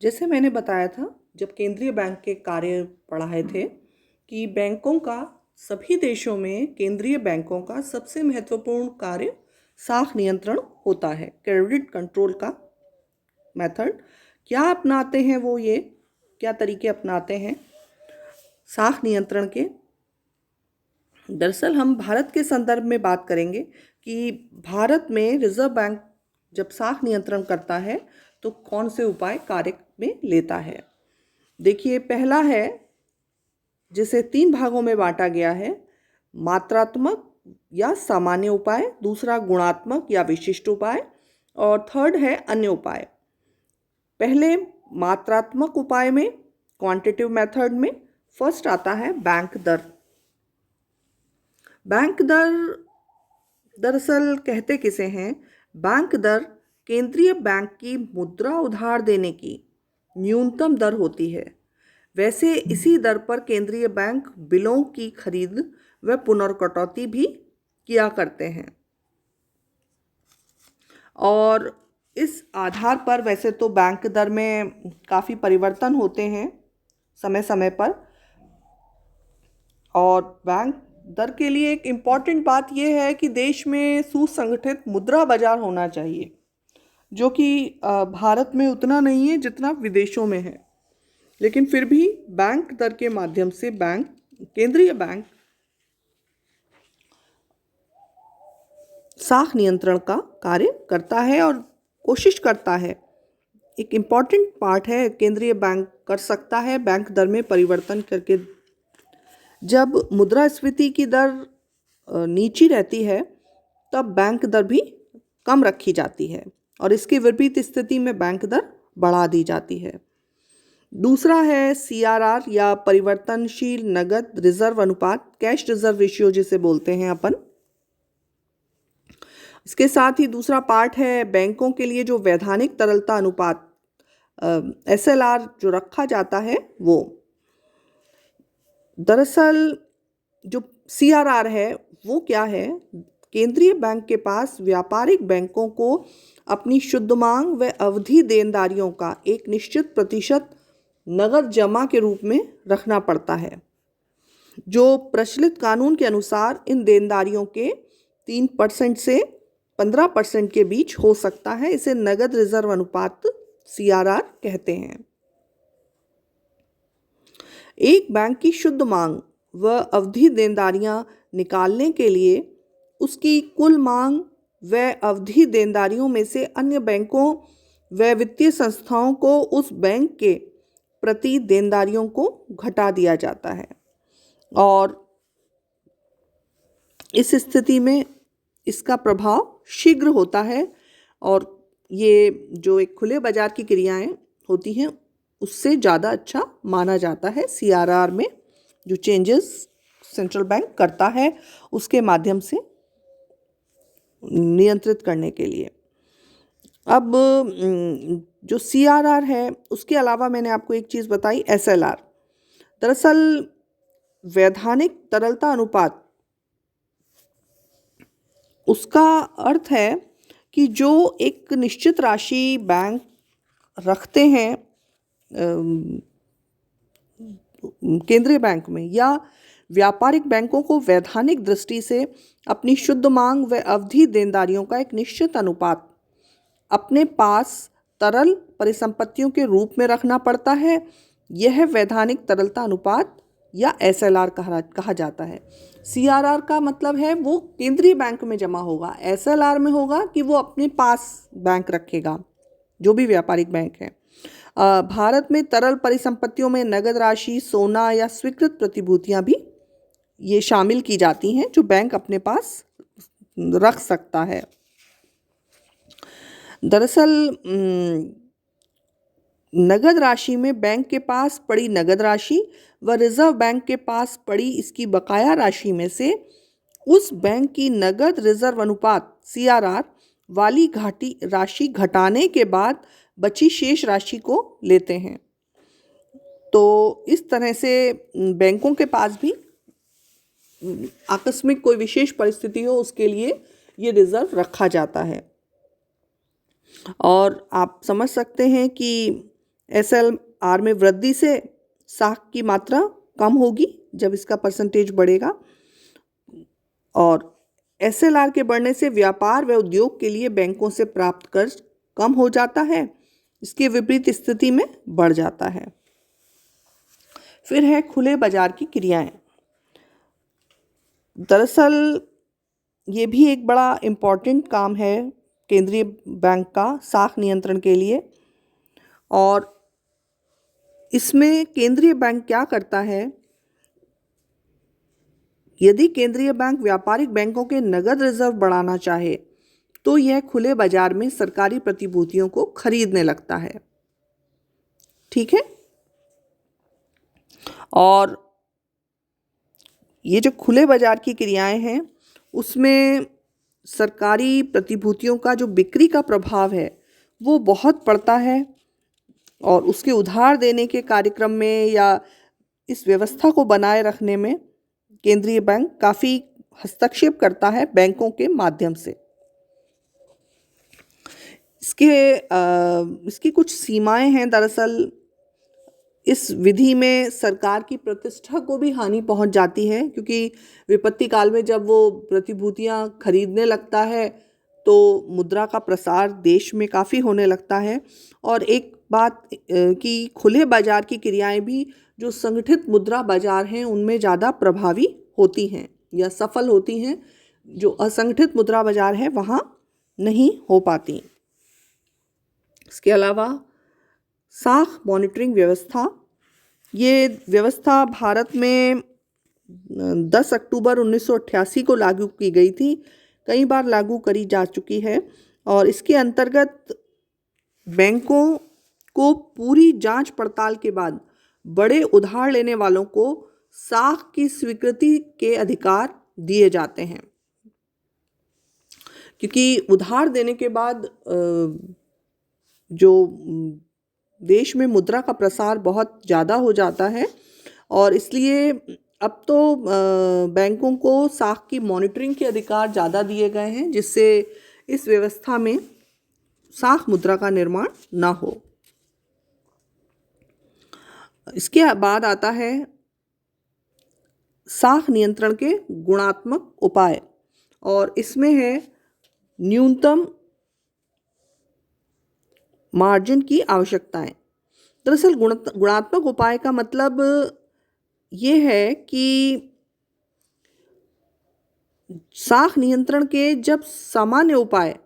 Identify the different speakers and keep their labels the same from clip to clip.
Speaker 1: जैसे मैंने बताया था जब केंद्रीय बैंक के कार्य पढ़ाए थे कि बैंकों का सभी देशों में केंद्रीय बैंकों का सबसे महत्वपूर्ण कार्य साख नियंत्रण होता है, क्रेडिट कंट्रोल का मेथड। क्या अपनाते हैं वो, ये क्या तरीके अपनाते हैं साख नियंत्रण के? दरअसल हम भारत के संदर्भ में बात करेंगे कि भारत में रिजर्व बैंक जब साख नियंत्रण करता है तो कौन से उपाय कार्य में लेता है। देखिए, पहला है जिसे 3 भागों में बांटा गया है, मात्रात्मक या सामान्य उपाय, दूसरा गुणात्मक या विशिष्ट उपाय, और थर्ड है अन्य उपाय। पहले मात्रात्मक उपाय में, क्वांटिटिव मेथड में, फर्स्ट आता है बैंक दर। बैंक दर दरअसल कहते किसे हैं? बैंक दर केंद्रीय बैंक की मुद्रा उधार देने की न्यूनतम दर होती है। वैसे इसी दर पर केंद्रीय बैंक बिलों की खरीद व पुनर्कटौती भी किया करते हैं, और इस आधार पर वैसे तो बैंक दर में काफ़ी परिवर्तन होते हैं समय समय पर। और बैंक दर के लिए एक इम्पॉर्टेंट बात यह है कि देश में सुसंगठित मुद्रा बाजार होना चाहिए, जो कि भारत में उतना नहीं है जितना विदेशों में है। लेकिन फिर भी बैंक दर के माध्यम से केंद्रीय बैंक साख नियंत्रण का कार्य करता है और कोशिश करता है। एक इम्पॉर्टेंट पार्ट है, केंद्रीय बैंक कर सकता है बैंक दर में परिवर्तन करके। जब मुद्रास्फीति की दर नीची रहती है तब बैंक दर भी कम रखी जाती है, और इसके विपरीत स्थिति में बैंक दर बढ़ा दी जाती है। दूसरा है CRR या परिवर्तनशील नगद रिजर्व अनुपात, कैश रिजर्व रेशियो जिसे बोलते हैं अपन। इसके साथ ही दूसरा पार्ट है बैंकों के लिए जो वैधानिक तरलता अनुपात SLR जो रखा जाता है वो। दरअसल जो CRR है वो क्या है? केंद्रीय बैंक के पास व्यापारिक बैंकों को अपनी शुद्ध मांग व अवधि देनदारियों का एक निश्चित प्रतिशत नगद जमा के रूप में रखना पड़ता है, जो प्रचलित कानून के अनुसार इन देनदारियों के 3% से 15% के बीच हो सकता है। इसे नगद रिजर्व अनुपात CRR कहते हैं। एक बैंक की शुद्ध मांग व अवधि देनदारियां निकालने के लिए उसकी कुल मांग व अवधि देनदारियों में से अन्य बैंकों व वित्तीय संस्थाओं को उस बैंक के प्रति देनदारियों को घटा दिया जाता है, और इस स्थिति में इसका प्रभाव शीघ्र होता है, और ये जो एक खुले बाजार की क्रियाएं होती हैं उससे ज़्यादा अच्छा माना जाता है CRR में, जो चेंजेस सेंट्रल बैंक करता है उसके माध्यम से नियंत्रित करने के लिए। अब जो CRR है उसके अलावा मैंने आपको एक चीज़ बताई, SLR। दरअसल वैधानिक तरलता अनुपात, उसका अर्थ है कि जो एक निश्चित राशि बैंक रखते हैं केंद्रीय बैंक में, या व्यापारिक बैंकों को वैधानिक दृष्टि से अपनी शुद्ध मांग व अवधि देनदारियों का एक निश्चित अनुपात अपने पास तरल परिसंपत्तियों के रूप में रखना पड़ता है। यह वैधानिक तरलता अनुपात या SLR कहा जाता है। CRR का मतलब है वो केंद्रीय बैंक में जमा होगा, SLR में होगा कि वो अपने पास बैंक रखेगा, जो भी व्यापारिक बैंक है। भारत में तरल परिसंपत्तियों में नगद राशि, सोना या स्वीकृत प्रतिभूतियां भी ये शामिल की जाती हैं जो बैंक अपने पास रख सकता है। दरअसल नगद राशि में बैंक के पास पड़ी नगद राशि व रिजर्व बैंक के पास पड़ी इसकी बकाया राशि में से उस बैंक की नगद रिजर्व अनुपात CRR वाली घाटी राशि घटाने के बाद बची शेष राशि को लेते हैं। तो इस तरह से बैंकों के पास भी आकस्मिक कोई विशेष परिस्थिति हो उसके लिए ये रिजर्व रखा जाता है। और आप समझ सकते हैं कि SLR में वृद्धि से साख की मात्रा कम होगी जब इसका परसेंटेज बढ़ेगा, और SLR के बढ़ने से व्यापार व उद्योग के लिए बैंकों से प्राप्त कर्ज कम हो जाता है, इसके विपरीत स्थिति में बढ़ जाता है। फिर है खुले बाजार की क्रियाएं। दरअसल ये भी एक बड़ा इम्पॉर्टेंट काम है केंद्रीय बैंक का साख नियंत्रण के लिए, और इसमें केंद्रीय बैंक क्या करता है, यदि केंद्रीय बैंक व्यापारिक बैंकों के नगद रिजर्व बढ़ाना चाहे तो यह खुले बाजार में सरकारी प्रतिभूतियों को खरीदने लगता है। ठीक है, और ये जो खुले बाजार की क्रियाएं हैं उसमें सरकारी प्रतिभूतियों का जो बिक्री का प्रभाव है वो बहुत पड़ता है, और उसके उधार देने के कार्यक्रम में या इस व्यवस्था को बनाए रखने में केंद्रीय बैंक काफ़ी हस्तक्षेप करता है बैंकों के माध्यम से। इसकी कुछ सीमाएं हैं। दरअसल इस विधि में सरकार की प्रतिष्ठा को भी हानि पहुंच जाती है, क्योंकि विपत्ति काल में जब वो प्रतिभूतियां खरीदने लगता है तो मुद्रा का प्रसार देश में काफ़ी होने लगता है। और एक बात कि खुले बाजार की क्रियाएं भी जो संगठित मुद्रा बाजार हैं उनमें ज़्यादा प्रभावी होती हैं या सफल होती हैं, जो असंगठित मुद्रा बाजार है वहाँ नहीं हो पाती। इसके अलावा साख मॉनिटरिंग व्यवस्था, ये व्यवस्था भारत में 10 अक्टूबर 1988 को लागू की गई थी, कई बार लागू करी जा चुकी है, और इसके अंतर्गत बैंकों को पूरी जांच पड़ताल के बाद बड़े उधार लेने वालों को साख की स्वीकृति के अधिकार दिए जाते हैं, क्योंकि उधार देने के बाद जो देश में मुद्रा का प्रसार बहुत ज़्यादा हो जाता है, और इसलिए अब तो बैंकों को साख की मॉनिटरिंग के अधिकार ज़्यादा दिए गए हैं, जिससे इस व्यवस्था में साख मुद्रा का निर्माण ना हो। इसके बाद आता है साख नियंत्रण के गुणात्मक उपाय, और इसमें है न्यूनतम मार्जिन की आवश्यकताएं। दरअसल गुणात्मक उपाय का मतलब ये है कि साख नियंत्रण के जब सामान्य उपाय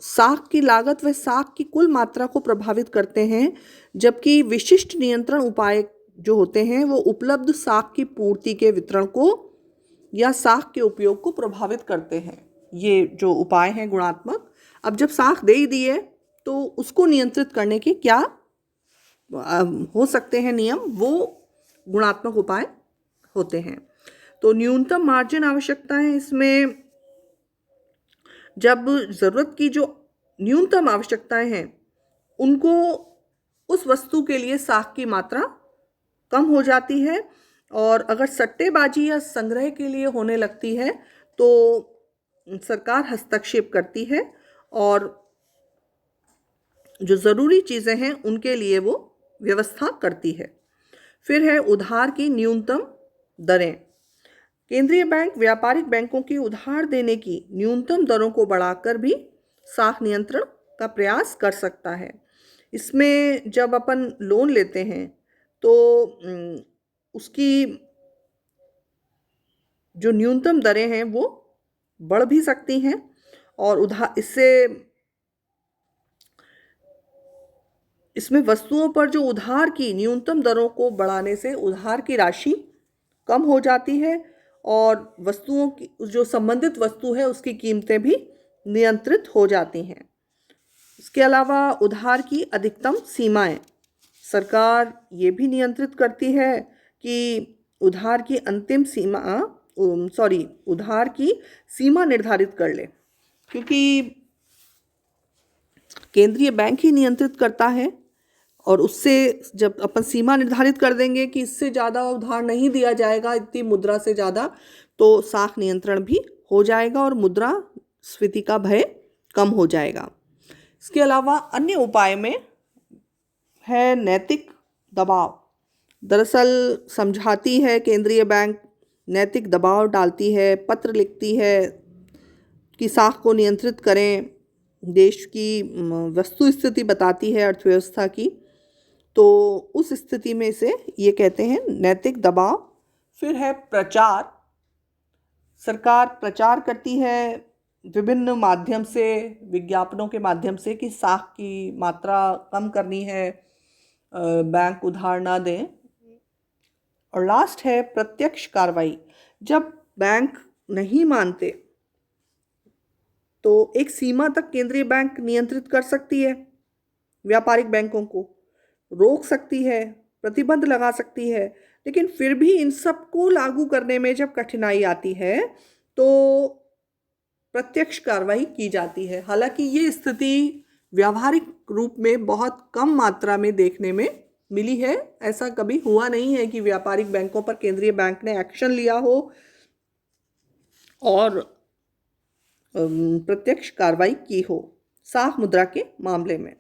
Speaker 1: साख की लागत व साख की कुल मात्रा को प्रभावित करते हैं, जबकि विशिष्ट नियंत्रण उपाय जो होते हैं वो उपलब्ध साख की पूर्ति के वितरण को या साख के उपयोग को प्रभावित करते हैं। ये जो उपाय हैं गुणात्मक, अब जब साख दे ही दी है तो उसको नियंत्रित करने के क्या हो सकते हैं नियम, वो गुणात्मक उपाय होते हैं। तो न्यूनतम मार्जिन आवश्यकताएं, इसमें जब ज़रूरत की जो न्यूनतम आवश्यकताएं हैं उनको उस वस्तु के लिए साख की मात्रा कम हो जाती है, और अगर सट्टेबाजी या संग्रह के लिए होने लगती है तो सरकार हस्तक्षेप करती है और जो ज़रूरी चीज़ें हैं उनके लिए वो व्यवस्था करती है। फिर है उधार की न्यूनतम दरें। केंद्रीय बैंक व्यापारिक बैंकों की उधार देने की न्यूनतम दरों को बढ़ाकर भी साख नियंत्रण का प्रयास कर सकता है। इसमें जब अपन लोन लेते हैं तो उसकी जो न्यूनतम दरें हैं वो बढ़ भी सकती हैं, और इसमें वस्तुओं पर जो उधार की न्यूनतम दरों को बढ़ाने से उधार की राशि कम हो जाती है, और वस्तुओं की जो संबंधित वस्तु है उसकी कीमतें भी नियंत्रित हो जाती हैं। इसके अलावा उधार की अधिकतम सीमाएं, सरकार ये भी नियंत्रित करती है कि उधार की सीमा निर्धारित कर ले, क्योंकि केंद्रीय बैंक ही नियंत्रित करता है, और उससे जब अपन सीमा निर्धारित कर देंगे कि इससे ज़्यादा उधार नहीं दिया जाएगा, इतनी मुद्रा से ज़्यादा, तो साख नियंत्रण भी हो जाएगा और मुद्रास्फीति का भय कम हो जाएगा। इसके अलावा अन्य उपाय में है नैतिक दबाव। दरअसल समझाती है केंद्रीय बैंक, नैतिक दबाव डालती है, पत्र लिखती है कि साख को नियंत्रित करें, देश की वस्तु स्थिति बताती है अर्थव्यवस्था की। तो उस स्थिति में से ये कहते हैं नैतिक दबाव। फिर है प्रचार। सरकार प्रचार करती है विभिन्न माध्यम से, विज्ञापनों के माध्यम से कि साख की मात्रा कम करनी है, बैंक उधार ना दें। और लास्ट है प्रत्यक्ष कार्रवाई। जब बैंक नहीं मानते तो एक सीमा तक केंद्रीय बैंक नियंत्रित कर सकती है, व्यापारिक बैंकों को रोक सकती है, प्रतिबंध लगा सकती है। लेकिन फिर भी इन सबको लागू करने में जब कठिनाई आती है तो प्रत्यक्ष कार्रवाई की जाती है। हालांकि ये स्थिति व्यावहारिक रूप में बहुत कम मात्रा में देखने में मिली है। ऐसा कभी हुआ नहीं है कि व्यापारिक बैंकों पर केंद्रीय बैंक ने एक्शन लिया हो और प्रत्यक्ष कार्रवाई की हो साख मुद्रा के मामले में।